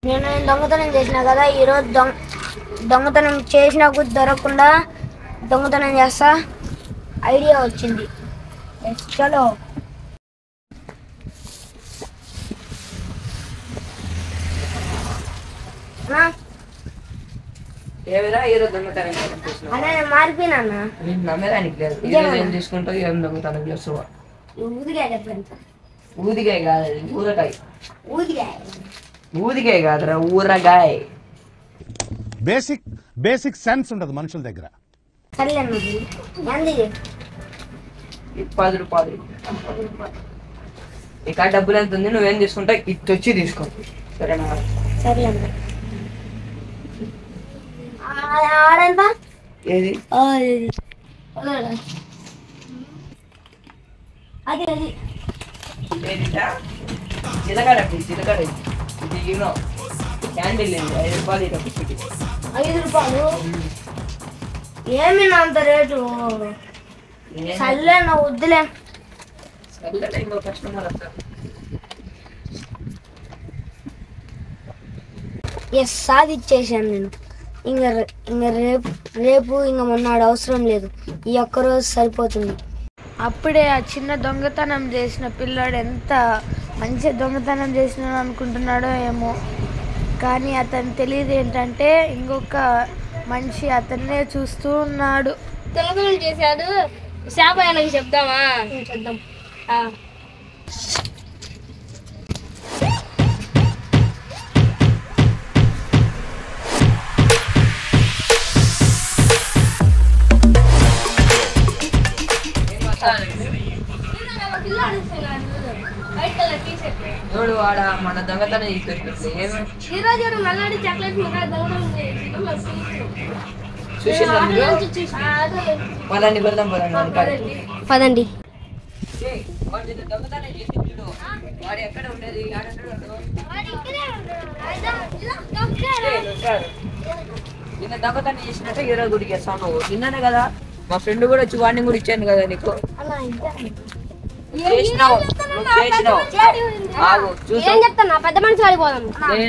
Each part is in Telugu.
నేను దొంగతనం చేసినా కదా, ఈరోజు దొంగతనం చేసినా కూడా దొరకకుండా దొంగతనం చేస్తా. ఐడియా వచ్చింది. చలో. మారిపోయినా ఏం తీసుకుంటావు, ఏం దొంగతనం చేస్తావా? ఊదికాయ కాదు, ఊరకాయ. ఊదికాయ కాదురా, ఊరగాయ. బేసిక్ సెన్స్ ఉండదు మనుషుల దగ్గర. 10 రూపాయలు. ఇక డబ్బులు ఎంత ఉంది, నువ్వేం తీసుకుంటావు ఇటు వచ్చి తీసుకో, సరేనా? సరేనా. ఏది అది చిలకడ ఇది క్యాండిల్ 5 రూపాయలు. 5 రూపాయలు ఏమి అంత రేటు? సర్లే, వద్దులే. ఎస్, సాధించేసాను నేను. ఇంక రేపు ఇంక మొన్నాడు అవసరం లేదు. ఈ ఒక్కరోజు సరిపోతుంది. అప్పుడే ఆ చిన్న దొంగతనం చేసిన పిల్లాడు ఎంత మంచి దొంగతనం చేసినాడు అనుకుంటున్నాడో ఏమో, కానీ అతను తెలియదు ఏంటంటే ఇంకొక మనిషి అతన్నే చూస్తూ ఉన్నాడు. దొంగతనం చేశాడు. శాపాయనకి చెప్దామా? చెప్దాం. చూడు వాడ మన దొంగతనం చూసి పదండి వెళ్దాం. పదండి. దొంగతనం చేసి వాడు ఎక్కడ ఉండేది? నిన్న దొంగతనం చేసినట్టు ఈరోజు గుడికి వేస్తాను. నువ్వు నిన్ననే కదా మా ఫ్రెండ్ కూడా వచ్చి వార్నింగ్ కూడా ఇచ్చాను కదా నీకు.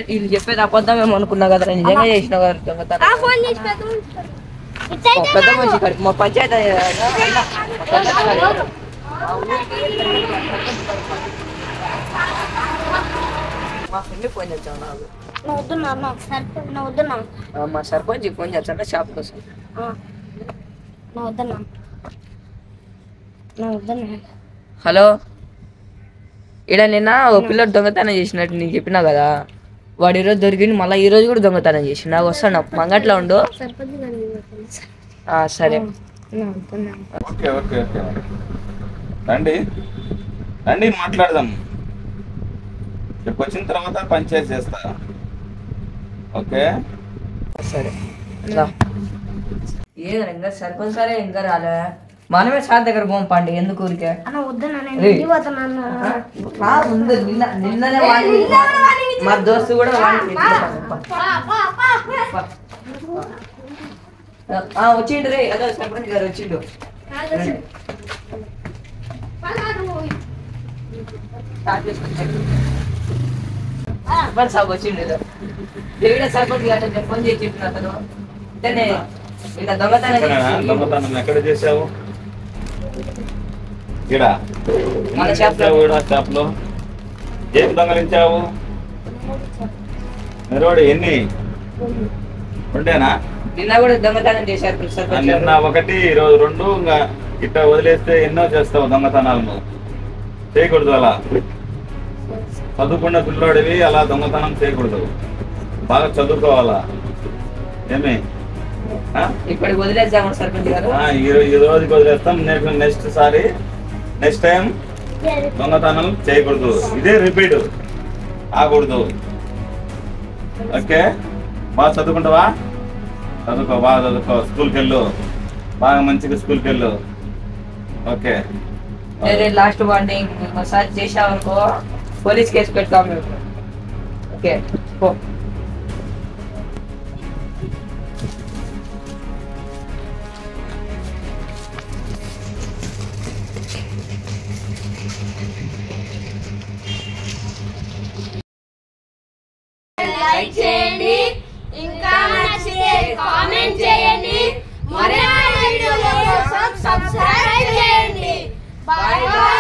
వీళ్ళు చెప్పేది అబద్ధమేమో అనుకున్నా కదా, నిజంగా చేసినావు కదా దొంగతనం. పెద్ద మనిషి మా పంచాయతీ మా ఫ్రెండ్ ఫోన్ చేస్తాను నాకు. మా సర్పంచ్ ఫోన్ చేస్తాను షాప్ కోసం. హలో, ఇక్కడ నిన్న ఓ పిల్లడు దొంగతనం చేసినట్టు నేను చెప్పినా కదా, వాడు ఈరోజు దొరికింది. మళ్ళీ ఈరోజు కూడా దొంగతనం చేసి నాకు వస్తాను. మంగట్లో ఉండు. సరే. రండి రండి మాట్లాడదాం. ఇక్కడికి వచ్చిన తర్వాత పంచాయతీ చేస్తా. ఓకే సరే. ఏదైనా సర్పంచ్ సరే ఇంకా రాలే. మనమే సార్ దగ్గర పోం పండి. ఎందుకు ఊరికే నిన్ననే మా దోస్తు కూడా వచ్చిండు రే. అదే సర్పంచ్ గారు వచ్చిండు. సర్పంచ్ సాబ్ వచ్చిండు. సర్పంచ్ గారు ఫోన్ చేసి చెప్పిన అతను దొంగతనం ఎక్కడ చేసావు? షాప్లో ఏం దొంగలించావు? మెరోడి ఎన్ని? రెండేనా? నిన్న కూడా దొంగతనం చేశారు. నిన్న ఒకటి, ఈరోజు 2. ఇంకా ఇట్ట వదిలేస్తే ఎన్నో చేస్తావు దొంగతనాలను. చేయకూడదు అలా. చదువుకున్న పిల్లోడివి అలా దొంగతనం చేయకూడదు. బాగా చదువుకోవాలా. ఏమి ఇప్పటికి వదిలేద్దాము సర్పంచ్ గారు. ఈ రోజుకి వదిలేస్తాం. నెక్స్ట్ టైం దొంగతనం చేయకూడదు. ఇదే రిపీట్ ఆకూడదు. ఓకే, బాగా చదువుకుంటావా? చదువుకో, బాగా చదువుకో. స్కూల్కి వెళ్ళు, బాగా మంచిగా స్కూల్కి వెళ్ళు. ఓకే. లాస్ట్ వార్నింగ్, ఒకసారి చేసావనుకో పోలీస్ కేసు పెడతాం మేము. ఓకే పో. లైక్ చేయండి, ఇంకా నచ్చితే కామెంట్ చేయండి, మరిన్ని వీడియోల కోసం సబ్స్క్రైబ్ చేయండి. Bye bye.